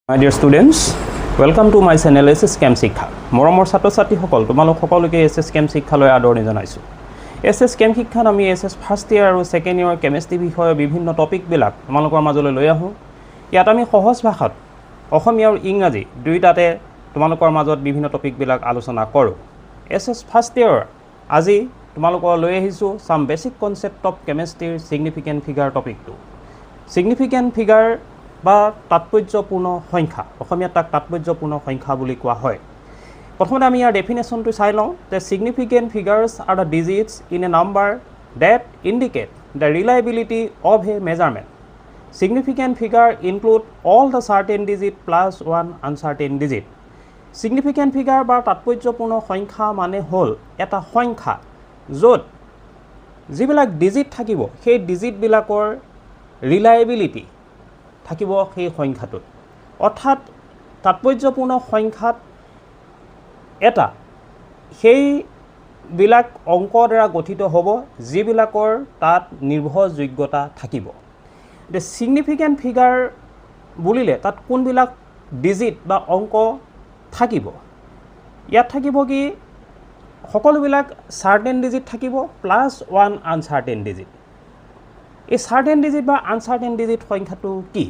My dear students, welcome to my channel SS Chem Shikha. মৰমৰ ছাত্ৰ-ছাত্ৰীসকল তোমালোক সকলোকে SS Chem Shikhaলৈ আদৰণি জনাইছো। SS Chem Shikhat আমি SS ফাৰ্ষ্ট ইয়াৰ আৰু ছেকেণ্ড ইয়াৰ কেমিষ্ট্ৰি বিষয়ৰ বিভিন্ন টপিকবিলাক তোমালোকৰ মাজলৈ লৈ আহোঁ। ইয়াত আমি সহজ ভাষাত অসমীয়া আৰু ইংৰাজী দুইটাতে তোমালোকৰ মাজত বিভিন্ন টপিকবিলাক আলোচনা কৰোঁ। SS ফাৰ্ষ্ট ইয়াৰ আজি তোমালোকৰ লৈ আহিছোঁ some basic concept of chemistry significant figure টপিকটো। significant figure বা তাৎপৰ্যপূৰ্ণ সংখ্যা অসমীয়াত তাক তাৎপৰ্যপূৰ্ণ সংখ্যা বুলি কোৱা হয়। প্ৰথমতে আমি ইয়াৰ ডেফিনেশ্যনটো চাই লওঁ যে significant figures are the digits in a number that indicate the reliability of a measurement. Significant figure include all the certain digit plus one uncertain digit. Significant figure বা তাৎপৰ্যপূৰ্ণ সংখ্যা মানে হ'ল এটা সংখ্যা য'ত যিবিলাক ডিজিট থাকিব সেই ডিজিটবিলাকৰ ৰিলায়েবিলিটি থাকিব সেই সংখ্যাটোত। অৰ্থাৎ তাৎপৰ্যপূৰ্ণ সংখ্যাত এটা সেইবিলাক অংকৰ দ্বাৰা গঠিত হ'ব যিবিলাকৰ তাত নিৰ্ভৰযোগ্যতা থাকিব। এতিয়া ছিগনিফিকেণ্ট ফিগাৰ বুলিলে তাত কোনবিলাক ডিজিট বা অংক থাকিব? ইয়াত থাকিব কি সকলোবিলাক চাৰ্টেন ডিজিট থাকিব প্লাছ ওৱান আনচাৰ্টেন ডিজিট। এই চাৰ্টেন ডিজিট বা আনচাৰ্টেন ডিজিট সংখ্যাটো কি?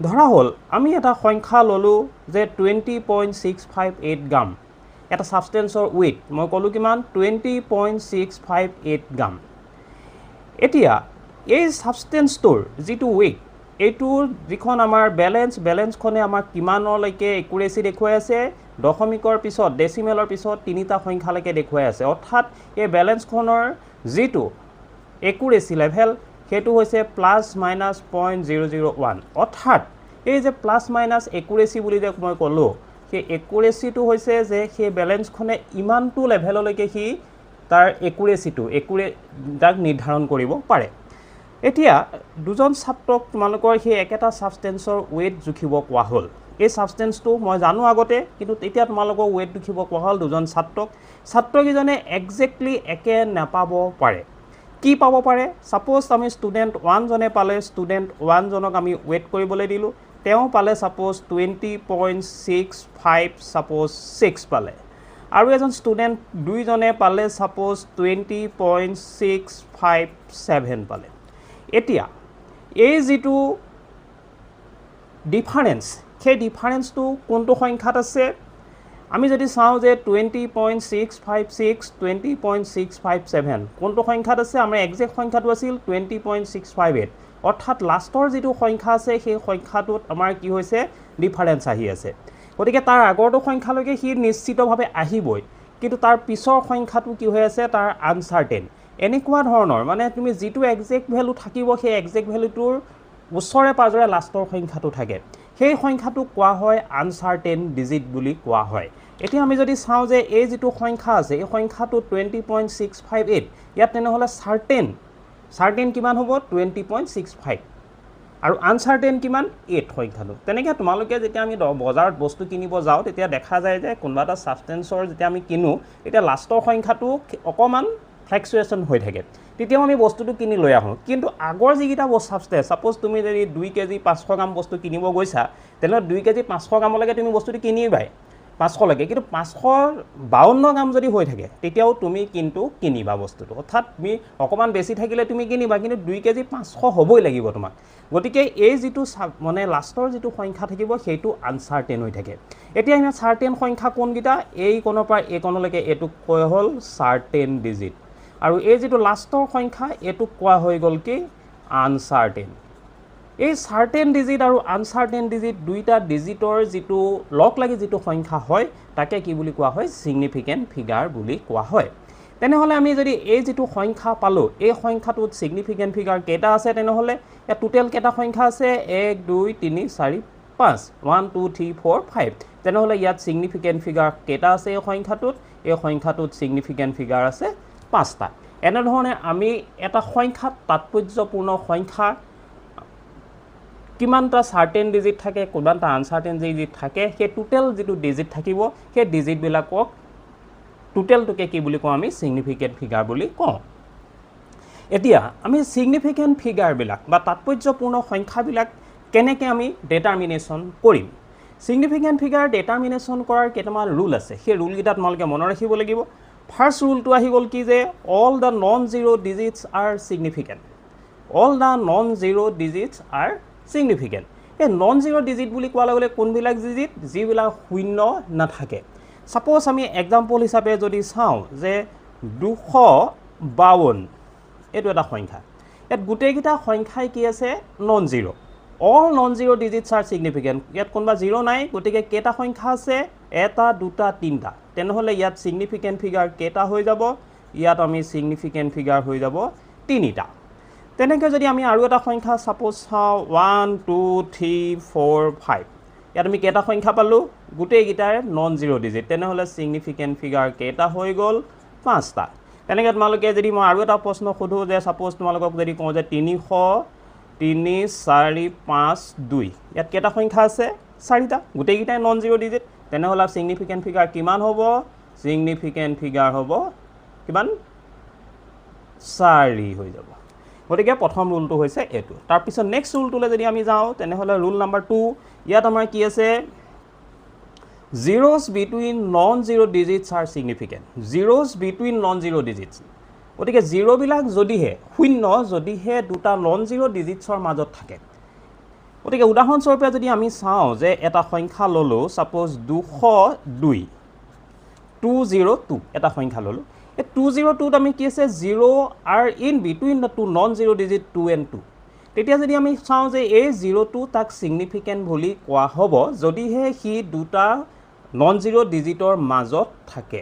ধৰা হ'ল আমি এটা সংখ্যা ল'লোঁ যে 20.658 গ্ৰাম এটা ছাবষ্টেঞ্চৰ ৱেইট মই ক'লোঁ কিমান 20.658 গ্ৰাম। এতিয়া এই ছাবষ্টেঞ্চটোৰ যিটো ৱেইট এইটোৰ যিখন আমাৰ বেলেঞ্চখনে আমাক কিমানলৈকে একুৰেচি দেখুৱাই আছে দশমিকৰ পিছত ডেচিমেলৰ পিছত তিনিটা সংখ্যালৈকে দেখুৱাই আছে। অৰ্থাৎ এই বেলেঞ্চখনৰ যিটো একুৰেচি লেভেল সেইটো হৈছে প্লাছ মাইনাছ 0.001। অৰ্থাৎ এই যে প্লাছ মাইনাছ একুৰেচি বুলি যে মই ক'লোঁ সেই একুৰেচিটো হৈছে যে সেই বেলেঞ্চখনে ইমানটো লেভেললৈকে সি তাৰ তাক নিৰ্ধাৰণ কৰিব পাৰে। এতিয়া দুজন ছাত্ৰক তোমালোকৰ সেই একেটা ছাবষ্টেঞ্চৰ ৱেইট জুখিব কোৱা হ'ল। এই ছাবষ্টেঞ্চটো মই জানো আগতে, কিন্তু তেতিয়া তোমালোকৰ ৱেইট জুখিব কোৱা হ'ল দুজন ছাত্ৰকেইজনে একজেক্টলি একে নাপাব পাৰে। কি পাব পাৰে? ছাপ'জ আমি ষ্টুডেণ্ট 1 জনে পালে ষ্টুডেণ্ট 1 জনক আমি ৱেইট কৰিবলৈ দিলোঁ, তেওঁ পালে ছাপ'জ 20.65 ছাপ'জ 6 পালে, আৰু এজন ষ্টুডেণ্ট 2 জনে পালে ছাপ'জ 20.657 পালে। এতিয়া এই যিটো ডিফাৰেঞ্চ সেই ডিফাৰেঞ্চটো কোনটো সংখ্যাত আছে? আমি যদি চাওঁ যে 20.656 20.657 কোনটো সংখ্যাত আছে? আমাৰ একজেক্ট সংখ্যাটো আছিল 20.658। অৰ্থাৎ লাষ্টৰ যিটো সংখ্যা আছে সেই সংখ্যাটোত আমাৰ কি হৈছে ডিফাৰেঞ্চ আহি আছে। গতিকে তাৰ আগৰটো সংখ্যালৈকে সি নিশ্চিতভাৱে আহিবই, কিন্তু তাৰ পিছৰ সংখ্যাটো কি হৈ আছে তাৰ আনচাৰ্টেন। এনেকুৱা ধৰণৰ মানে তুমি যিটো একজেক্ট ভেলু থাকিব সেই একজেক্ট ভেলুটোৰ ওচৰে পাজৰে লাষ্টৰ সংখ্যাটো থাকে, সেই সংখ্যাটোক কোৱা হয় আনচাৰ্টেন ডিজিট বুলি কোৱা হয়। এতিয়া আমি যদি চাওঁ যে এই যিটো সংখ্যা আছে এই সংখ্যাটো 20.658, ইয়াত তেনেহ'লে চাৰ্টেন কিমান হ'ব 20.65 আৰু আনচাৰ্টেন কিমান 8 সংখ্যাটো। তেনেকৈ তোমালোকে যেতিয়া আমি বজাৰত বস্তু কিনিব যাওঁ তেতিয়া দেখা যায় যে কোনোবা এটা ছাবষ্টেঞ্চৰ যেতিয়া আমি কিনো তেতিয়া লাষ্টৰ সংখ্যাটো অকণমান ফ্লেকচুৱেশ্যন হৈ থাকে, তেতিয়াও আমি বস্তুটো কিনি লৈ আহোঁ। কিন্তু আগৰ যিকেইটা ছাবষ্টেঞ্চ ছাপ'জ তুমি যদি 2 কেজি 500 গ্ৰাম বস্তু কিনিব গৈছা তেনেহ'লে 2 কেজি 500 গ্ৰামলৈকে তুমি বস্তুটো কিনিবাই 500লৈকে, কিন্তু 552 গ্ৰাম যদি হৈ থাকে তেতিয়াও তুমি কিন্তু কিনিবা বস্তুটো। অৰ্থাৎ তুমি অকণমান বেছি থাকিলে তুমি কিনিবা, কিন্তু 2 কেজি 500 হ'বই লাগিব তোমাক। গতিকে এই যিটো মানে লাষ্টৰ যিটো সংখ্যা থাকিব সেইটো আনচাৰ্টেন হৈ থাকে। এতিয়া ইমান চাৰ্টেন সংখ্যা কোনকেইটা? এই কোণৰ পৰা এই কোণলৈকে এইটোক কোৱা হ'ল চাৰ্টেন ডিজিট, আৰু এই যিটো লাষ্টৰ সংখ্যা এইটোক কোৱা হৈ গ'ল কি আনচাৰ্টেন। এই চাৰ্টেন ডিজিট আৰু আনচাৰ্টেন ডিজিট দুইটা ডিজিটৰ যিটো লগ লাগি যিটো সংখ্যা হয় তাকে কি বুলি কোৱা হয় ছিগনিফিকেণ্ট ফিগাৰ বুলি কোৱা হয়। তেনেহ'লে আমি যদি এই যিটো সংখ্যা পালোঁ এই সংখ্যাটোত ছিগনিফিকেণ্ট ফিগাৰ কেইটা আছে? তেনেহ'লে ইয়াত টোটেল কেইটা সংখ্যা আছে? 1 2 3 4 5 1 2 3 4 5। তেনেহ'লে ইয়াত ছিগনিফিকেণ্ট ফিগাৰ কেইটা আছে এই সংখ্যাটোত? এই সংখ্যাটোত ছিগনিফিকেণ্ট ফিগাৰ আছে 5টা। এনেধৰণে আমি এটা সংখ্যাত তাৎপৰ্যপূৰ্ণ সংখ্যা কিমানটা চাৰ্টেন ডিজিট থাকে কিমানটা আনচাৰ্টেন ডিজিট থাকে সেই টোটেল যিটো ডিজিট থাকিব সেই ডিজিটবিলাকক টোটেলটোকে কি বুলি কওঁ? আমি ছিগনিফিকেণ্ট ফিগাৰ বুলি কওঁ। এতিয়া আমি সিগনিফিকেন্ট ফিগাৰবিলাক বা তাৎপৰ্যপূৰ্ণ সংখ্যাবিলাক কেনেকৈ আমি ডিটাৰমিনেশ্যন কৰিম সিগনিফিকেন্ট ফিগাৰ ডিটাৰমিনেশ্যন কৰাৰ কেইটামান ৰুল আছে সেই ৰুলকেইটা তোমালোকে মনত ৰাখিব লাগিব ফাৰ্ষ্ট ৰুলটো আহি গ'ল কি যে all the non zero' digits are significant all the non zero' digits are significant এই নন জিৰ' ডিজিট বুলি কোৱাৰ লগে লগে কোনবিলাক ডিজিট যিবিলাক শূন্য নাথাকে সাপোজ আমি এক্সাম্পল হিচাপে যদি চাওঁ যে 252 এইটো এটা সংখ্যা ইয়াত গোটেইকেইটা সংখ্যাই কি আছে non zero' all non zero' digits are significant ইয়াত কোনোবা জিৰ' নাই গতিকে কেইটা সংখ্যা আছে এটা দুটা তিনিটা তেনেহ'লে ইয়াত ছিগনিফিকেণ্ট ফিগাৰ কেইটা হৈ যাব ইয়াত আমি ছিগনিফিকেণ্ট ফিগাৰ হৈ যাব তিনিটা তেনেকৈ যদি আমি আৰু এটা সংখ্যা সাপোজ চাওঁ 1 2 3 4 5 ইয়াত আমি কেইটা সংখ্যা পালোঁ গোটেইকেইটাৰ নন জিৰ' ডিজিট তেনেহ'লে ছিগনিফিকেণ্ট ফিগাৰ কেইটা হৈ গ'ল পাঁচটা তেনেকৈ তোমালোকে যদি মই আৰু এটা প্ৰশ্ন সোধোঁ যে সাপোজ তোমালোকক যদি কওঁ যে 300 3 4 5 2 ইয়াত কেইটা সংখ্যা আছে চাৰিটা গোটেইকেইটাই নন জিৰ' ডিজিট তেনেহ'লে ছিগনিফিকেণ্ট ফিগাৰ কিমান হ'ব ছিগনিফিকেণ্ট ফিগাৰ হ'ব কিমান 4 হৈ যাব গতিকে প্ৰথম ৰুলটো হৈছে এইটো তাৰপিছত নেক্সট ৰুলটোলৈ যদি আমি যাওঁ তেনেহ'লে ৰুল নাম্বাৰ 2 ইয়াত আমাৰ কি আছে zeros between non-zero digits are significant zeros between non-zero digits গতিকে জিৰ'বিলাক যদিহে শূন্য যদিহে দুটা নন জিৰ' ডিজিটছৰ মাজত থাকে গতিকে উদাহৰণস্বৰূপে যদি আমি চাওঁ যে এটা সংখ্যা ল'লোঁ ছাপ'জ 202 202 এটা সংখ্যা ল'লোঁ এই 202ত আমি কি আছে zero' are in between the two non zero' digit 2 and 2 তেতিয়া যদি আমি চাওঁ যে এই জিৰ'টো তাক ছিগনিফিকেণ্ট বুলি কোৱা হ'ব যদিহে সি দুটা নন জিৰ' ডিজিটৰ মাজত থাকে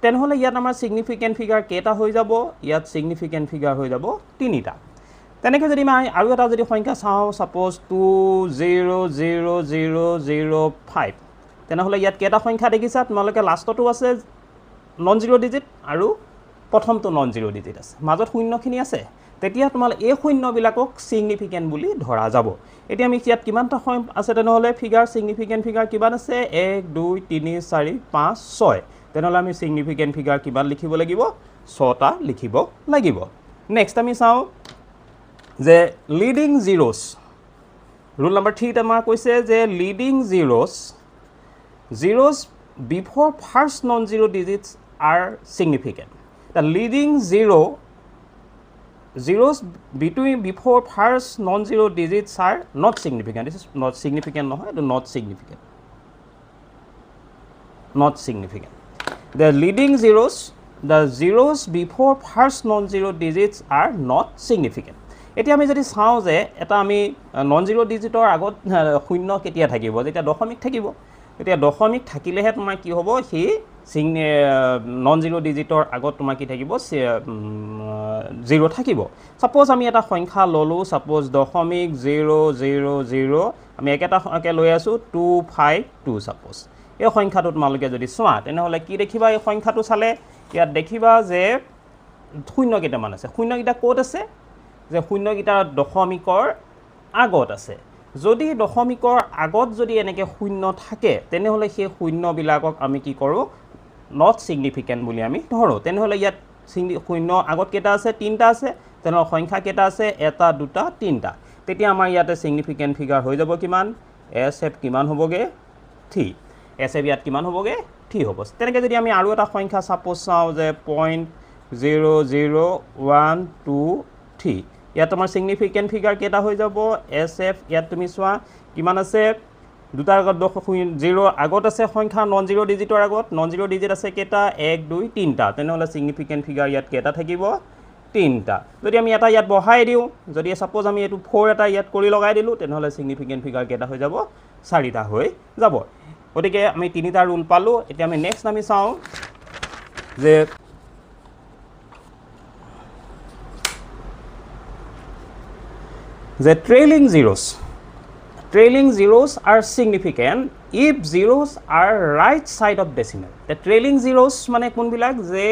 তেনেহ'লে ইয়াত আমাৰ ছিগনিফিকেণ্ট ফিগাৰ কেইটা হৈ যাব ইয়াত ছিগনিফিকেণ্ট ফিগাৰ হৈ যাব তিনিটা তেনেকৈ যদি আমি আৰু এটা যদি সংখ্যা চাওঁ ছাপ'জ 2000005 তেনেহ'লে ইয়াত কেইটা সংখ্যা দেখিছা তোমালোকে লাষ্টতো আছে নন জিৰ' ডিজিট আৰু প্ৰথমটো নন জিৰ' ডিজিট আছে মাজত শূন্যখিনি আছে তেতিয়া তোমালোকে এই শূন্যবিলাকক ছিগনিফিকেণ্ট বুলি ধৰা যাব এতিয়া আমি ইয়াত কিমানটা আছে তেনেহ'লে ফিগাৰ ছিগনিফিকেণ্ট ফিগাৰ কিমান আছে 1 2 3 4 5 6 তেনেহ'লে আমি ছিগনিফিকেণ্ট ফিগাৰ কিমান লিখিব লাগিব 6টা লিখিব লাগিব নেক্সট আমি চাওঁ যে লিডিং জিৰ'ছ ৰুল নাম্বাৰ 3 আমাৰ কৈছে যে leading zeros before first non zero' digits are significant the leading zeros between before first non-zero digits are not significant. This is not significant, no, not significant. Not significant. The leading zeros, the zeros before first non-zero digits are not significant. এতিয়া আমি যদি চাওঁ যে এটা আমি non zero' ডিজিটৰ আগত শূন্য কেতিয়া থাকিব যেতিয়া দশমিক থাকিব এতিয়া দশমিক থাকিলেহে তোমাৰ কি হ'ব সেই নন জিৰ' ডিজিটৰ আগত তোমাৰ কি থাকিব জিৰ' থাকিব ছাপ'জ আমি এটা সংখ্যা ল'লোঁ ছাপ'জ 0.000 আমি একেটাকে লৈ আছোঁ 252 ছাপ'জ এই সংখ্যাটো তোমালোকে যদি চোৱা তেনেহ'লে কি দেখিবা এই সংখ্যাটো চালে ইয়াত দেখিবা যে শূন্য কেইটামান আছে শূন্যকেইটা ক'ত আছে যে শূন্যকেইটা দশমিকৰ আগত আছে যদি দশমিকৰ আগত যদি এনেকৈ শূন্য থাকে তেনেহ'লে সেই শূন্যবিলাকক আমি কি কৰোঁ নট ছিগনিফিকেণ্ট বুলি আমি ধৰোঁ তেনেহ'লে ইয়াত শূন্য আগত কেইটা আছে তিনিটা আছে তেনেহ'লে সংখ্যা কেইটা আছে এটা দুটা তিনিটা তেতিয়া আমাৰ ইয়াতে ছিগনিফিকেণ্ট ফিগাৰ হৈ যাব কিমান এছ এফ কিমান হ'বগৈ 3 এছ এফ ইয়াত কিমান হ'বগৈ 3 হ'ব তেনেকৈ যদি আমি আৰু এটা সংখ্যা ছাপ'জ চাওঁ যে 0.00123 ইয়াত আমাৰ ছিগনিফিকেণ্ট ফিগাৰ কেইটা হৈ যাব এছ এফ ইয়াত তুমি চোৱা কিমান আছে দুটাৰ আগত 0 আগত আছে সংখ্যা নন জিৰ' ডিজিটৰ আগত নন জিৰ' ডিজিট আছে কেইটা 1 2 3টা তেনেহ'লে ছিগনিফিকেণ্ট ফিগাৰ ইয়াত কেইটা থাকিব 3টা যদি আমি এটা ইয়াত বহাই দিওঁ যদি ছাপ'জ আমি এইটো 4 এটা ইয়াত কৰি লগাই দিলোঁ তেনেহ'লে ছিগনিফিকেণ্ট ফিগাৰ কেইটা হৈ যাব 4টা হৈ যাব গতিকে আমি 3টা ৰুল পালোঁ এতিয়া আমি নেক্সট আমি চাওঁ যে the trailing zeros are significant if zeros are right side of decimal the trailing zeros মানে কোনবিলাক যে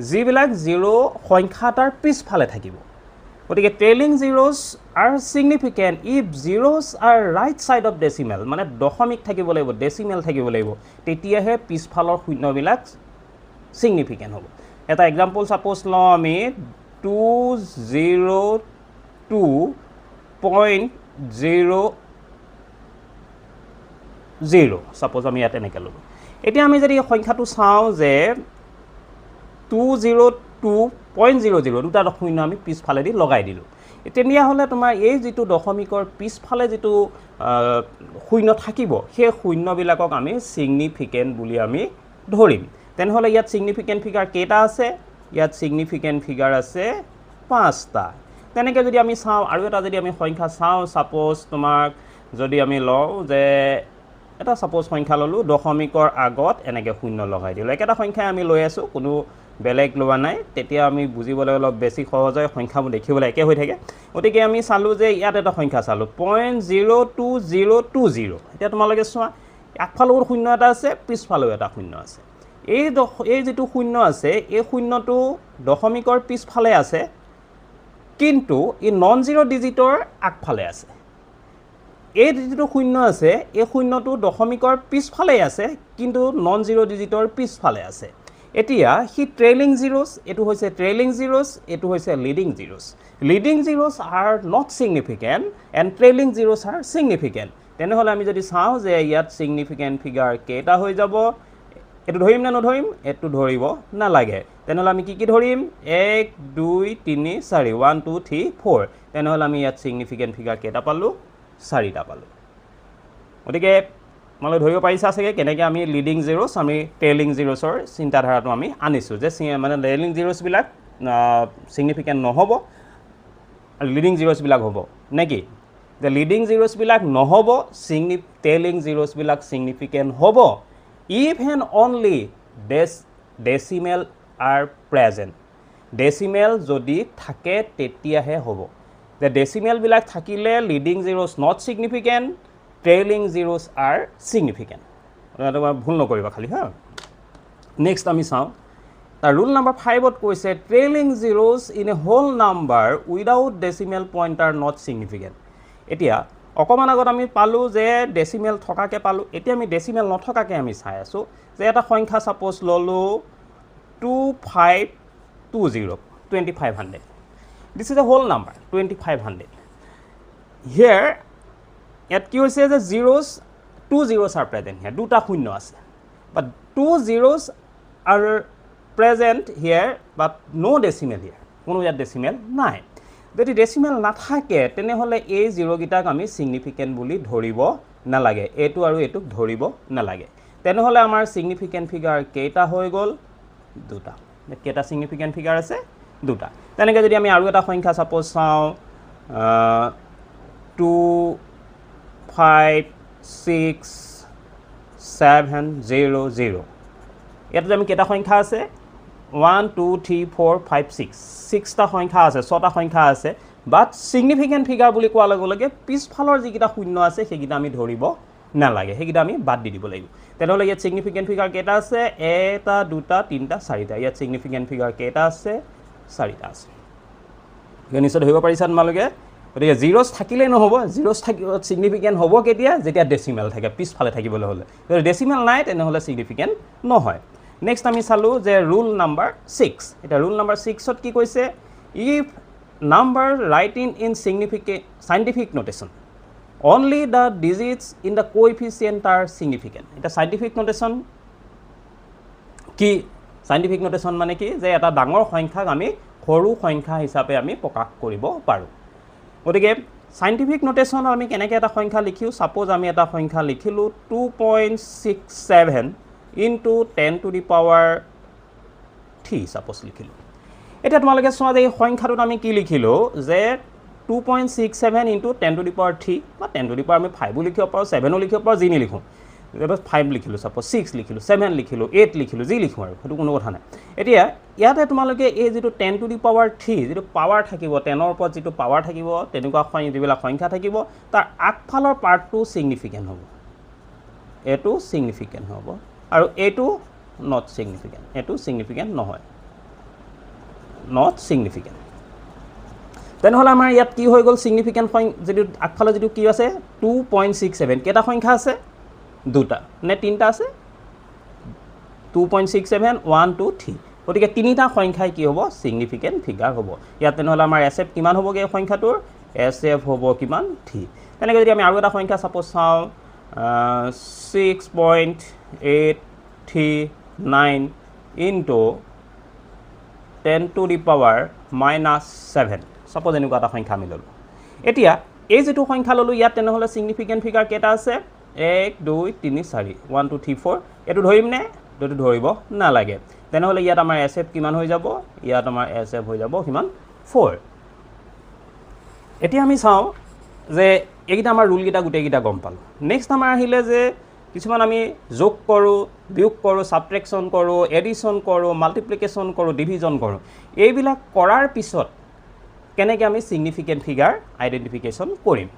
যিবিলাক জিৰ' সংখ্যাটাৰ পিছফালে থাকিব গতিকে trailing zeros are significant if zeros are right side of decimal মানে দশমিক থাকিব লাগিব ডেচিমেল থাকিব লাগিব তেতিয়াহে পিছফালৰ শূন্যবিলাক significant হ'ব এটা এক্সাম্পল ছাপ'জ লওঁ আমি 202.0 0 সাপোজ আমি ইয়াত এনেকৈ ল'লোঁ এতিয়া আমি যদি সংখ্যাটো চাওঁ যে 202.00 দুটা শূন্য আমি পিছফালেদি লগাই দিলোঁ তেতিয়াহ'লে তোমাৰ এই যিটো দশমিকৰ পিছফালে যিটো শূন্য থাকিব সেই শূন্যবিলাকক আমি সিগনিফিকেন্ট বুলি আমি ধৰিম তেনেহ'লে ইয়াত সিগনিফিকেন্ট ফিগাৰ কেইটা আছে ইয়াত সিগনিফিকেন্ট ফিগাৰ আছে 5টা তেনেকৈ যদি আমি চাওঁ আৰু এটা যদি আমি সংখ্যা চাওঁ সাপোজ তোমাক যদি আমি লওঁ যে এটা সাপোজ সংখ্যা ললোঁ দশমিকৰ আগত এনেকৈ শূন্য লগাই দিলোঁ একেটা সংখ্যাই আমি লৈ আছোঁ কোনো বেলেগ লোৱা নাই তেতিয়া আমি বুজিবলৈ অলপ বেছি সহজ হয় সংখ্যাবোৰ দেখিবলৈ একে হৈ থাকে গতিকে আমি চালোঁ যে ইয়াত এটা সংখ্যা চালোঁ 0.02020 এতিয়া তোমালোকে চোৱা আগফালেও শূন্য এটা আছে পিছফালেও এটা শূন্য আছে এই যিটো শূন্য আছে এই শূন্যটো দশমিকৰ পিছফালে আছে কিন্তু ই নন জিৰ' ডিজিটৰ আগফালে আছে এই যিটো শূন্য আছে এই শূন্যটো দশমিকৰ পিছফালে আছে কিন্তু নন জিৰ' ডিজিটৰ পিছফালে আছে এতিয়া হি ট্ৰেইলিং জিৰ'ছ এটো হৈছে ট্ৰেইলিং জিৰ'ছ এটো হৈছে leading zeros leading zeros are not significant and trailing zeros are significant তেনেহ'লে আমি যদি চাওঁ যে ইয়াত সিগনিফিকেন্ট ফিগাৰ কেইটা হৈ যাব এটো ধৰিম না নধৰিম এটো ধৰিব নালাগে তেনেহ'লে আমি কি ধৰিম 1 2 3 4 1 2 3 4 তেনেহ'লে আমি ইয়াত সিগনিফিকেন্ট ফিগাৰ কেইটা পালোঁ 4টা পালোঁ গতিকে তোমালোকে ধৰিব পাৰিছা চাগে কেনেকৈ আমি লিডিং জিৰ'ছ আমি ট্ৰেইলিং জিৰ'ছৰ চিন্তাধাৰাটো আমি আনিছোঁ যে মানে ট্ৰেইলিং জিৰ'ছবিলাক সিগনিফিকেন্ট নহ'ব আৰু লিডিং জিৰ'ছবিলাক হ'ব নেকি যে লিডিং জিৰ'ছবিলাক নহ'ব ট্ৰেইলিং জিৰ'ছবিলাক সিগনিফিকেন্ট হ'ব if and only decimal are present decimal যদি থাকে তেতিয়াহে হ'ব the decimal বিলাক থাকিলে leading zeros not significant trailing zeros are significant এটা ভুল নকৰিবা খালি হা নেক্সট আমি চাওঁ তাৰ rule number 5 ত কৈছে trailing zeros in a whole number without decimal point are not significant এতিয়া অকমান আগত আমি পালো যে ডেসিমেল থকাকে পালো এতিয়া আমি ডেসিমেল নথকাকে আমি চাই আছো যে এটা সংখ্যা সাপোজ ললো 2520 this is a whole number 2500 here yet কি হৈছে যে zeros two zeros are present here দুটা শূন্য আছে but two zeros are present here but no decimal here কোনো ইয়াত ডেসিমেল নাই যদি ডেসিমেল নাথাকে তেনেহ'লে এই জিৰ' গিটাক আমি সিগনিফিকেন্ট বুলি ধৰিব নালাগে এটো আৰু এটোক ধৰিব নালাগে তেনেহ'লে আমাৰ সিগনিফিকেন্ট ফিগাৰ কেইটা হৈ গ'ল দুটা কেইটা সিগনিফিকেন্ট ফিগাৰ আছে দুটা তেনেকৈ যদি আমি আৰু এটা সংখ্যা সাপোজ চাওঁ 25670 ইয়াত আমি কেইটা সংখ্যা আছে 1 2 3 4 5 6 6টা সংখ্যা আছে 6টা সংখ্যা আছে বাট সিগনিফিকেন্ট ফিগাৰ বুলি কোৱাৰ লগে লগে পিছফালৰ যিকিটা শূন্য আছে সেইকিটা আমি ধৰিব নালাগে সেইকিটা আমি বাদ দি দিব লাগিব তেনেহ'লে ইয়াত সিগনিফিকেন্ট ফিগাৰ কেইটা আছে এটা দুটা তিনটা চাৰিটা ইয়াত সিগনিফিকেন্ট ফিগাৰ কেইটা আছে চাৰিটা আছে নিশ্চয় ধৰিব পাৰিছা তোমালোকে গতিকে জিৰ'ছ থাকিলেই নহ'ব জিৰ'ছ থাকিব সিগনিফিকেন্ট হ'ব কেতিয়া যেতিয়া ডেচিমেল থাকে পিছফালে থাকিবলৈ হ'লে যদি ডেচিমেল নাই তেনেহ'লে সিগনিফিকেন্ট নহয় নেক্সট আমি চালো যে rule number 6 এটা rule number 6 ত কি কৈছে if number writing in scientific notation only the digits in the coefficient are significant এটা scientific notation কি scientific notation মানে কি যে এটা ডাঙৰ সংখ্যাক আমি সৰু সংখ্যা হিচাপে আমি প্ৰকাশ কৰিব পাৰো গতিকে scientific notation আমি কেনেকৈ এটা সংখ্যা লিখিও সাপোজ আমি এটা সংখ্যা লিখিলো 2.67 into 10 to the power 3 suppose লিখিলো এটা তোমালোকে চোৱা যে এই সংখ্যাটোত আমি কি লিখিলো যে 2.67 into 10 to the power 3 বা 10 to the power আমি 5 লিখিব পাৰো 7 লিখিব পাৰো যি লিখো এটা 5 লিখিলো suppose 6 লিখিলো 7 লিখিলো 8 লিখিলো যি লিখো আৰু সেইটো কোনো কথা নাই এতিয়া ইয়াতে তোমালোকে এই যেটো 10 to the power 3 যেটো পাৱাৰ থাকিব 10 ৰ ওপৰত যেটো পাৱাৰ থাকিব তেনেকুৱা যিবিলাক সংখ্যা থাকিব তাৰ আগফালৰ পাৰ্টটো সিগনিফিকেন্ট হ'ব এটো সিগনিফিকেন্ট হ'ব আৰু এটো নট সিগনিফিকেন্ট এটো সিগনিফিকেন্ট নহয় নট সিগনিফিকেন্ট তেনেহ'লে আমাৰ ইয়াত কি হৈ গ'ল সিগনিফিকেন্ট যেটো আগফালে যেটো কি আছে 2.67 কেটা সংখ্যা আছে দুটা নে তিনটা আছে 2.67 1 2 3 গতিকে তিনিটা সংখ্যাই কি হ'ব সিগনিফিকেন্ট ফিগাৰ হ'ব ইয়াত তেনেহ'লে আমাৰ SF কিমান হ'বগে সংখ্যাটোৰ SF হ'ব কিমান 3 তেনেকৈ যদি আমি আৰু এটা সংখ্যা সাপোজ চাওঁ 6.839 into 10 to the power minus 7 suppose এনেকুৱা এটা সংখ্যা আমি ললো এতিয়া এই যেটো সংখ্যা ললো ইয়াত তেনেহলে সিগনিফিকেন্ট ফিগার কেটা আছে 1 2 3 4 1 2 3 4 এটো ধৰিম নে এটো ধৰিব না লাগে তেনেহলে ইয়াত আমাৰ SF কিমান হৈ যাব ইয়াত আমাৰ SF হৈ যাব কিমান 4 এতিয়া আমি চাও যে এইটা আমাৰ ৰুল কিটা গুটে কিটা গম পালো নেক্সট আমাৰ আহিলে যে কিছুমান আমি যোগ কৰো বিয়োগ কৰো সাবট্ৰেকশন কৰো এডিশন কৰো মাল্টিপ্লিকেশন কৰো ডিভিজন কৰো এইবিলাক কৰাৰ পিছত কেনেকৈ আমি সিগনিফিকেন্ট ফিগাৰ আইডেন্টিফিকেশন কৰিম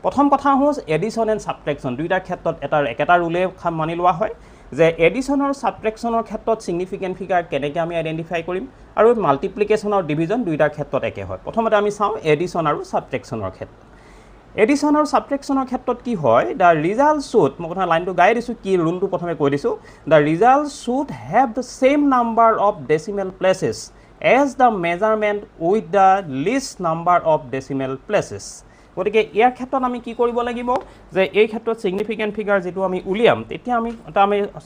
প্ৰথম কথা হ'ল এডিশন এণ্ড সাবট্ৰেকশন দুইটাৰ ক্ষেত্ৰত একেটা ৰুলে মানি লোৱা হয় যে এডিশন আৰু সাবট্ৰেকশনৰ ক্ষেত্ৰত সিগনিফিকেন্ট ফিগাৰ কেনেকৈ আমি আইডেন্টিফাই কৰিম আৰু মাল্টিপ্লিকেশন আৰু ডিভিজন দুইটাৰ ক্ষেত্ৰত একে হয় প্ৰথমতে আমি চাওঁ এডিশন আৰু সাবট্ৰেকশনৰ ক্ষেত্ৰত এডিশন আৰু সাবট্ৰেকশনৰ ক্ষেত্ৰত কি হয় দা ৰিজাল্ট শুড মই কথা লাইনটো গাই দিছো কি ৰুলটো প্ৰথমে কৈ দিছো the result should have the same number of decimal places as the measurement with the least number of decimal places গতিকে ইয়াৰ ক্ষেত্ৰত আমি কি কৰিব লাগিব যে এই ক্ষেত্ৰত সিগনিফিকেন্ট ফিগাৰ যেটো আমি উলিয়াম তেতিয়া আমি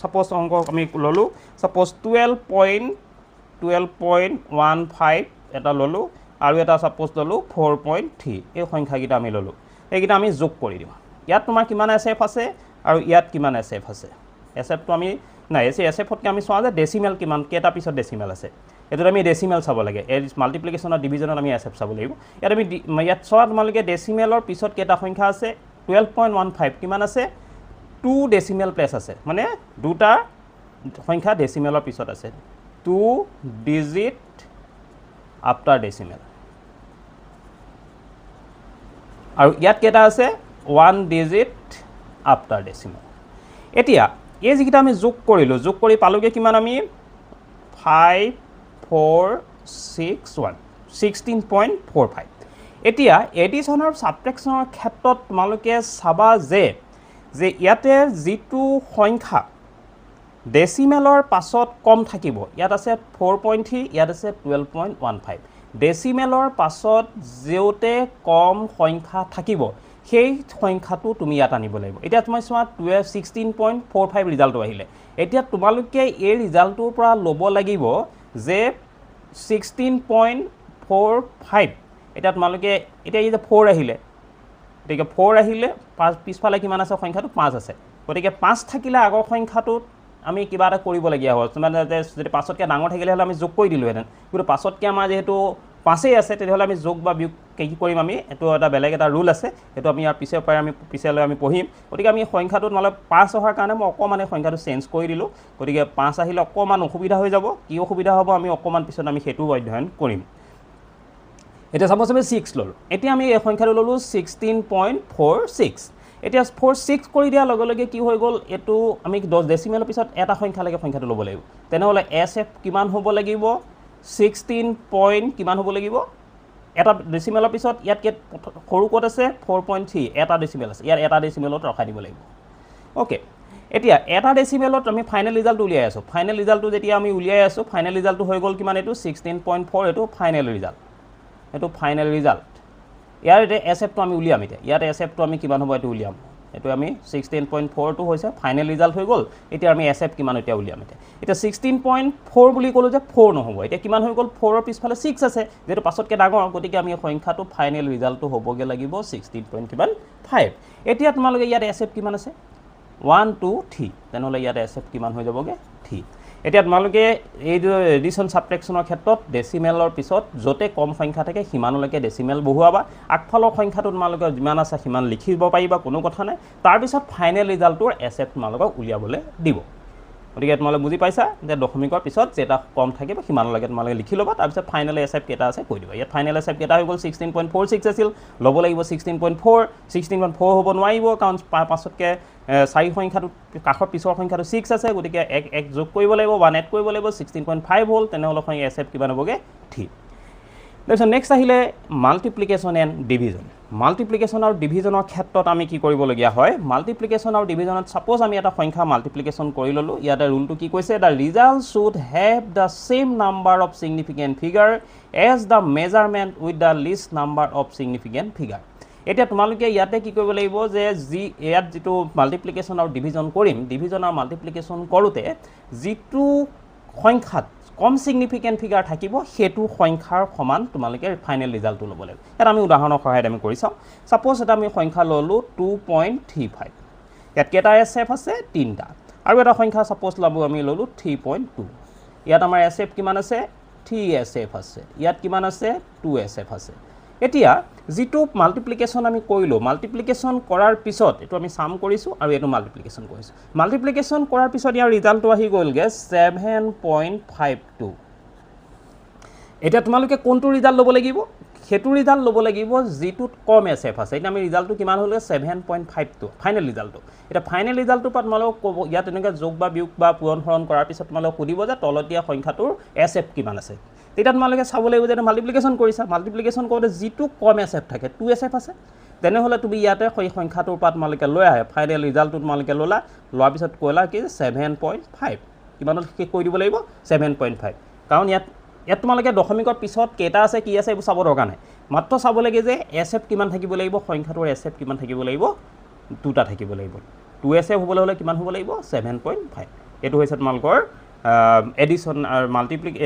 সাপোজ অংক আমি ললো সাপোজ 12.15 এটা ললো আৰু এটা সাপোজ ললো 4.3 এই সংখ্যাগিটা আমি ললো এইগিটা আমি যোগ কৰি দিম ইয়াত তোমাৰ কিমান SF আছে আৰু ইয়াত কিমান SF আছে SF তো আমি নাই SF হতকে আমি চোৱা যে ডেসিমেল কিমান কেটা পিছত ডেসিমেল আছে এটো আমি ডেসিমেল চাব লাগে এই মাল্টিপ্লিকেশন আৰু ডিভিজনত আমি SF চাব লাগিব ইয়াত আমি ইয়াত চোৱা তোমালকে ডেসিমেলৰ পিছত কেটা সংখ্যা আছে 12.15 কিমান আছে 2 ডেসিমেল প্লেস আছে মানে দুটা সংখ্যা ডেসিমেলৰ পিছত আছে 2 ডিজিট আফটাৰ ডেসিমেল আৰু ইয়াত কেটা আছে 1 ডিজিট আফটাৰ ডেসিমেল এতিয়া এই যিকিটা আমি যোগ কৰিলো যোগ কৰি পালোগে কিমান আমি 5.461 16.45 এতিয়া এডিশন আৰু সাবট্ৰেকশনৰ ক্ষেত্ৰত তোমালোকে চাবা যে ইয়াতে যেটো সংখ্যা ডেসিমেলৰ পাছত কম থাকিব ইয়াত আছে 4.3 ইয়াত আছে 12.15 ডেসিমেলৰ পাছত যেওতে কম সংখ্যা থাকিব সেই সংখ্যাটো তুমি ইয়াত আনিব লাগিব এতিয়া তুমি চোৱা 16.45 ৰিজাল্টটো আহিলে এতিয়া তোমালোকে এই ৰিজাল্টটোৰ পৰা লব লাগিব যে 16.45 এটা তোমালোকে এটা এই যে 4 আহিলে ঠিক আছে 4 আহিলে পিছফালে কিমান আছে সংখ্যাটো 5 আছে গতিকে 5 থাকিলে আগৰ সংখ্যাটো আমি কিবা এটা কৰিব লগিয়া হয় মানে যদি 5তকে ডাঙৰ থাকিলে হলে আমি যোগ কৰি দিলো হেতেন কিন্তু 5তকে আমাৰ যেহেতু 5 আছে তেতিয়াহলে আমি যোগ বা বিয়োগ কি কৰিম আমি এটো এটা বেলেগ এটা ৰুল আছে এটো আমি ইয়াৰ পিছে পাই আমি পিছেলৈ আমি পঢ়িম গতিকে আমি সংখ্যাটো মানে 5 হোৱাৰ কাৰণে মই অকমান সংখ্যাটো চেঞ্জ কৰি দিলো গতিকে 5 আহিলে অকমান অসুবিধা হৈ যাব কি অসুবিধা হ'ব আমি অকমান পিছত আমি হেতু অধ্যয়ন কৰিম এটা সাপোজ আমি 6 ললো এতিয়া আমি এই সংখ্যাটো ললো 16.46 এতিয়া 46 কৰি দিয়া লগে লগে কি হৈ গল এটো আমি 10 ডেসিমেলৰ পিছত এটা সংখ্যা লাগে সংখ্যাটো লব লাগিব তেনেহলে SF কিমান হ'ব লাগিব 16 পইণ্ট কিমান হ'ব লাগিব এটা ডেসিমেলৰ পিছত ইয়াত কে সৰু কোড আছে 4.3 এটা ডেসিমেল আছে ইয়াৰ এটা ডেসিমেলত ৰখাই দিব লাগিব ওকে এতিয়া এটা ডেসিমেলত আমি ফাইনাল ৰিজাল্ট উলিয়াই আছো ফাইনাল ৰিজাল্টটো যেতিয়া আমি উলিয়াই আছো ফাইনাল ৰিজাল্টটো হৈ গল কিমান এটো 16.4 এটো ফাইনাল ৰিজাল্ট এটো ফাইনাল ৰিজাল্ট ইয়াৰ এটা SF টো আমি উলিয়াম এতিয়া ইয়াৰ SF টো আমি কিমান হ'ব এটো উলিয়াম এটো আমি 16.4 টো হৈছে ফাইনাল ৰিজাল্ট হৈ গল এতিয়া আমি SF কিমান এতিয়া উলিয়াম এতিয়া 16.4 বুলি কলো যে 4 নহব এতিয়া কিমান হৈ গল 4 ৰ পিছফালে 6 আছে যেটো পাছতকে ডাঙৰ গতিকে আমি সংখ্যাটো ফাইনাল ৰিজাল্টটো হ'বগে লাগিব 16.5 এতিয়া তোমালোকে ইয়াত SF কিমান আছে 1 2 3 তেনেহলে ইয়াত SF কিমান হৈ যাবগে 3 এতিয়া তোমালোকে এই এডিশন সাবট্ৰেকশনৰ ক্ষেত্ৰত ডেসিমেলৰ পিছত যতে কম সংখ্যা থাকে হিমানলৈকে ডেসিমেল বহুৱাবা আগফালৰ সংখ্যাটো তোমালোকে যিমান আছে হিমান লিখিব পাৰিবা কোনো কথা নাই তাৰ পিছত ফাইনাল ৰিজাল্টৰ SF তোমালোকক উলিয়াবলৈ দিব গতিকে তোমালোকে বুজি পাইছা যে দশমিকৰ পিছত যেটা কম থাকিব হিমানলৈকে তোমালোকে লিখি লবা তাৰ পিছত ফাইনাল SF কেটা আছে কৈ দিবা ইয়াত ফাইনাল SF কেটা হৈ গল 16.46 আছিল লব লাগিব 16.4 হ'ব নোৱাৰিব কাৰণ পাছতকে 4 সংখ্যাটো কাখৰ পিছৰ সংখ্যাটো 6 আছে গতিকে এক যোগ কৰিব লাগিব 1 এড কৰিব লাগিব 16.5 হ'ল তেনেহলে SF কিমান হ'বগে 3 দেখো নেক্সট আহিলে মাল্টিপ্লিকেশন এণ্ড ডিভিজন মাল্টিপ্লিকেশন আৰু ডিভিজনৰ ক্ষেত্ৰত আমি কি কৰিব লগিয়া হয় মাল্টিপ্লিকেশন আৰু ডিভিজনত সাপোজ আমি এটা সংখ্যা মাল্টিপ্লিকেশন কৰি ললো ইয়াতে ৰুলটো কি কৈছে the result should have the same number of significant figure as the measurement with the least number of significant figure এতিয়া তোমালোকে ইয়াতে কি কৰিব লাগিব যে ইয়াত যেটো মাল্টিপ্লিকেশ্যন আৰু ডিভিজন কৰিম ডিভিজন আৰু মাল্টিপ্লিকেশ্যন কৰোতে যেটো সংখ্যাত কম সিগনিফিকেন্ট ফিগাৰ থাকিব হেতু সংখ্যাৰ সমান তোমালোকে ফাইনেল ৰিজাল্টটো ল'ব লাগিব এটা আমি উদাহৰণৰ সহায়ত আমি কৰি চাও সাপোজ এটা আমি সংখ্যা ললো 2.35 ইয়াত কেটা এসএফ আছে তিনটা আৰু এটা সংখ্যা সাপোজ লব আমি ললো 3.2 ইয়াত আমাৰ এসএফ কিমান আছে 3sf আছে ইয়াত কিমান আছে 2sf আছে এতিয়া যেটো মাল্টিপ্লিকেশ্যন আমি কৰিলো মাল্টিপ্লিকেশ্যন কৰাৰ পিছত এটো আমি সাম কৰিছো আৰু এটো মাল্টিপ্লিকেশ্যন কৰিছো মাল্টিপ্লিকেশ্যন কৰাৰ পিছত ইয়াৰ ৰিজাল্টটো আহি গলগে 7.52 এটা তোমালোকে কোনটো ৰিজাল্ট ল'ব লাগিব হেতু ৰিজাল্ট ল'ব লাগিব যেটোত কম এসএফ আছে এটা আমি ৰিজাল্টটো কিমান হলে 7.52 ফাইনেল ৰিজাল্টটো এটা ফাইনেল ৰিজাল্টটো পাত মালক ইয়াত এনেকা যোগ বা বিয়োগ বা পূৰণ হৰণ কৰাৰ পিছত মালক সুধিব যে তলতিয়া সংখ্যাটোৰ এসএফ কিমান আছে এটা তোমালোকে চাব লাগিব যে মাল্টিপ্লিকেশ্যন কৰিছা মাল্টিপ্লিকেশ্যন কৰোতে যেটো কম এসএফ থাকে 2sf আছে তেনে হলে তুমি ইয়াতে সেই সংখ্যাটোৰ পাত মালকে লৈ আহে ফাইনেল ৰিজাল্টটো তোমালকে ললা লোৱাৰ পিছত কয়লা কি 7.5 কিমানত কি কৈ দিব লাগিব 7.5 কাৰণ ইয়াত তোমালকে দশমিকৰ পিছত কেটা আছে কি আছে এইবোৰ চাব দৰকাৰ নাই মাত্ৰ চাব লাগে যে এসএফ কিমান থাকিব লাগিব সংখ্যাটোৰ এসএফ কিমান থাকিব লাগিব দুটা থাকিব লাগিব 2sf হ'বলৈ হলে কিমান হ'ব লাগিব 7.5 এটো হৈছে তোমালকৰ এডিশন আৰু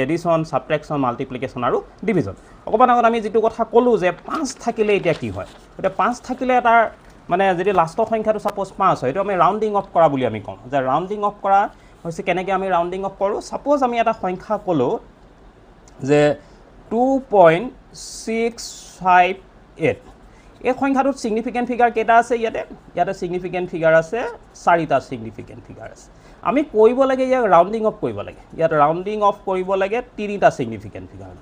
এডিশন সাবট্ৰেকশন মাল্টিপ্লিকেশ্যন আৰু ডিভিজন অকমান আগত আমি যেটো কথা কলো যে 5 থাকিলে এতিয়া কি হয় এটা 5 থাকিলে এটা মানে যদি লাষ্টৰ সংখ্যাটো সাপোজ 5 হয় এটো আমি ৰাউন্ডিং অফ কৰা বুলি আমি কম যে ৰাউন্ডিং অফ কৰা হৈছে কেনেকৈ আমি ৰাউন্ডিং অফ কৰো সাপোজ আমি এটা সংখ্যা কলো যে 2.658 এই সংখ্যাটোত সিগনিফিকেন্ট ফিগাৰ কেটা আছে ইয়াতে সিগনিফিকেন্ট ফিগাৰ আছে 4টা সিগনিফিকেন্ট ফিগাৰ আছে আমি কইব লাগে ইয়াক ৰাউন্ডিং অফ কৰিব লাগে ইয়াত ৰাউন্ডিং অফ কৰিব লাগে 3টা সিগনিফিকেন্ট ফিগাৰ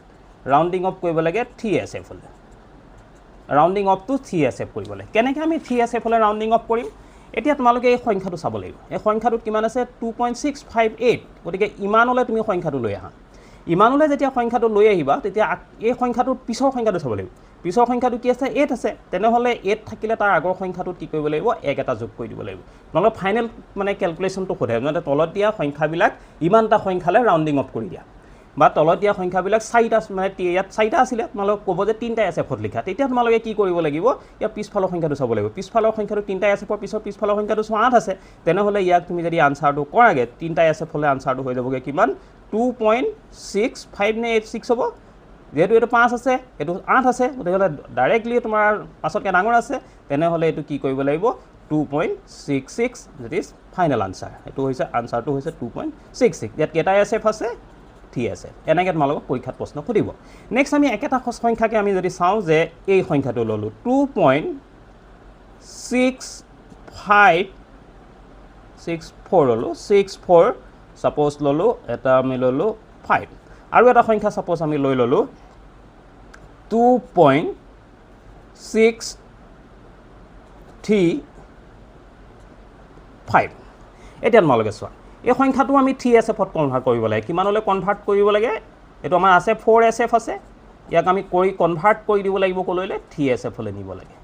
ৰাউন্ডিং অফ কৰিব লাগে 3sf হলে ৰাউন্ডিং অফ টু 3sf কৰিব লাগে কেনেকৈ আমি 3sf হলে ৰাউন্ডিং অফ কৰিম এতিয়া তোমালোকে এই সংখ্যাটো চাব লাগিব এই সংখ্যাটোত কিমান আছে 2.658 গতিকে ইমানলৈ তুমি সংখ্যাটো লৈ আহা ইমানলৈ যেতিয়া সংখ্যাটো লৈ আহিবা তেতিয়া এই সংখ্যাটোৰ পিছৰ সংখ্যাটো চাব লাগিব পিছৰ সংখ্যাটো কি আছে 8 আছে তেনে হলে 8 থাকিলে তাৰ আগৰ সংখ্যাটোত কি কৰিব লাগিব 1 এটা যোগ কৰি দিব লাগিব নহলে ফাইনেল মানে ক্যালকুলেশনটো খোধে মানে তলত দিয়া সংখ্যাবিলাক ইমানটা সংখ্যালে ৰাউন্ডিং অফ কৰি দিয়া বা তলত দিয়া সংখ্যাবিলাক 4টা মানে ইয়াত 4টা আছিল তোমালোক ক'ব যে 3টা এসএফত লিখা তেতিয়া তোমালোকে কি কৰিব লাগিব ইয়াৰ পিছফালৰ সংখ্যাটো চাব লাগিব পিছফালৰ সংখ্যাটো 3টা এসএফৰ পিছফালৰ সংখ্যাটো 8 আছে তেনে হলে ইয়াক তুমি যদি আনসাৰটো কৰাগে 3টা এসএফ হলে আনসাৰটো হৈ যাবগে কিমান 2.65 নে 86 হ'ব যেহেতু এটো 5 আছে এটো 8 আছে গতিকে ডাইৰেক্টলি তোমাৰ পাছতকে ডাঙৰ আছে তেনে হলে এটো কি কৰিব লাগিব 2.66 that is ফাইনেল আনসাৰ এটো হৈছে আনসাৰটো হৈছে 2.66 ইয়াত কেটা এসএফ আছে 3sf এনেকৈ তোমালোকক পৰীক্ষাত প্ৰশ্ন সুধিব নেক্সট আমি একেটা সংখ্যাকে আমি যদি চাওঁ যে এই সংখ্যাটো ললো 2.6564 ললো 64 সাপোজ ললো এটা আমি ললো 5 আৰু এটা সংখ্যা সাপোজ আমি লৈ ললো 2.635 এটা তোমালোকে চোৱা এই সংখ্যাটো আমি 3sf ত কনভাৰ্ট কৰিব লাগে কিমানলৈ কনভাৰ্ট কৰিব লাগে এটো আমাৰ আছে 4sf আছে ইয়াক আমি কৰি কনভাৰ্ট কৰি দিব লাগিব কলৈলে 3sf হলে নিব লাগে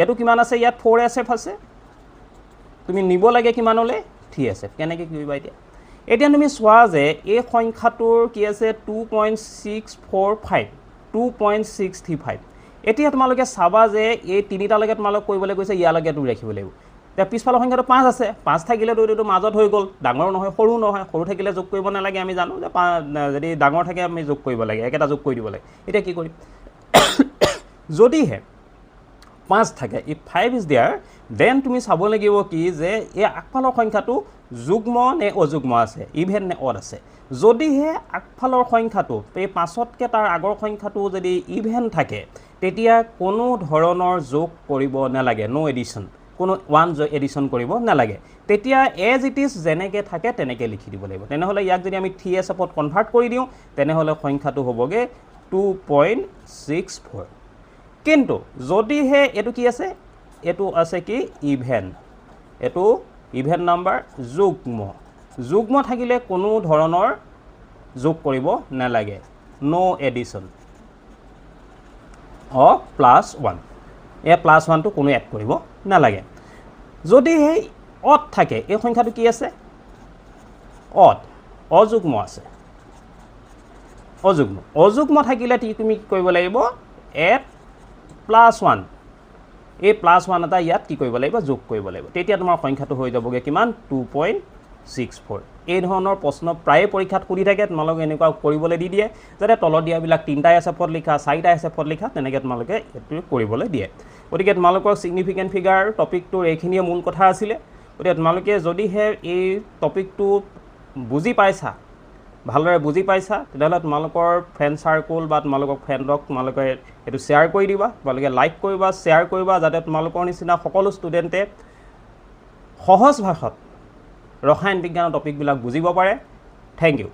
এটো কিমান আছে ইয়াত 4sf আছে তুমি নিব লাগে কিমানলৈ 3sf কেনেকৈ কৰিবা এতিয়া তুমি চোৱা যে এই সংখ্যাটোৰ কি আছে 2.645 2.635 এতিয়া তোমালোকে চাবা যে এই তিনিটা লাগে তোমালোক কৰিবলৈ কৈছে ইয়ালৈকে তুমি ৰাখিব লাগিব তে পিছফালৰ সংখ্যাটো 5 আছে 5 থাকিলে দুইটো মাজত হৈ গল ডাঙৰ নহয় সৰু থাকিলে যোগ কৰিব নালাগে আমি জানো যে যদি ডাঙৰ থাকে আমি যোগ কৰিব লাগে একেটা যোগ কৰি দিব লাগে এতিয়া কি কৰিম যদিহে 5 থাকে if 5 is there then তুমি চাব লাগিব কি যে এই আগফালৰ সংখ্যাটো যুগ্ম নে অযুগ্ম আছে ইভেন নে অড আছে যদিহে আগফালৰ সংখ্যাটো এই 5তকে তাৰ আগৰ সংখ্যাটো যদি ইভেন থাকে তেতিয়া কোনো ধৰণৰ যোগ কৰিব নালাগে নো এডিশন কোনো ওয়ান এডিশন কৰিব নালাগে তেতিয়া এজ ইট ইজ যেনেকৈ থাকে তেনেকৈ লিখি দিব লাগিব তেনে হলে ইয়াক যদি আমি 3sf ত কনভাৰ্ট কৰি দিও তেনে হলে সংখ্যাটো হ'বগে 2.64 কিন্তু যদিহে এটো কি আছে এটো আছে কি ইভেন এটো ইভেন নাম্বাৰ যুগ্ম থাকিলে কোনো ধৰণৰ যোগ কৰিব নালাগে নো এডিশন অ +1 এ +1 টো কোনো এড কৰিব নালাগে যদি হে অড থাকে এই সংখ্যাটো কি আছে অযুগ্ম আছে অযুগ্ম থাকিলে তুমি কি কৰিব লাগিব add +1 এই +1 এটা ইয়াত কি কৰিব লাগিব যোগ কৰিব লাগিব তেতিয়া তোমাৰ সংখ্যাটো হৈ যাবগে কিমান 2.64 এই ধৰণৰ প্ৰশ্ন প্ৰায় পৰীক্ষাত সুধি থাকে তোমালোকে এনেকুৱা কৰিবলৈ দি দিয়ে যাতে তলত দিয়াবিলাক 3টা এছএফত লিখা 4টা এছএফত লিখা তেনেকৈ তোমালোকে এটো কৰিবলৈ দিয়ে গতিকে তোমালোকৰ সিগনিফিকেন্ট ফিগাৰ টপিকটোৰ এইখিনিয়ে মূল কথা আছিল গতিকে তোমালোকে যদিহে এই টপিকটো বুজি পাইছা ভালদৰে বুজি পাইছা তেতিয়াহ'লে তোমালোকৰ ফ্ৰেণ্ড সাৰ্কেল বা তোমালোকৰ ফ্ৰেণ্ডক তোমালোকে এটো শ্বেয়াৰ কৰি দিবা তোমালোকে লাইক কৰিবা শ্বেয়াৰ কৰিবা যাতে তোমালোকৰ নিচিনা সকলো ষ্টুডেণ্টে সহজ ভাষাত ৰসায়ন বিজ্ঞানৰ টপিকবিলাক বুজিব পাৰে থ্যাংক ইউ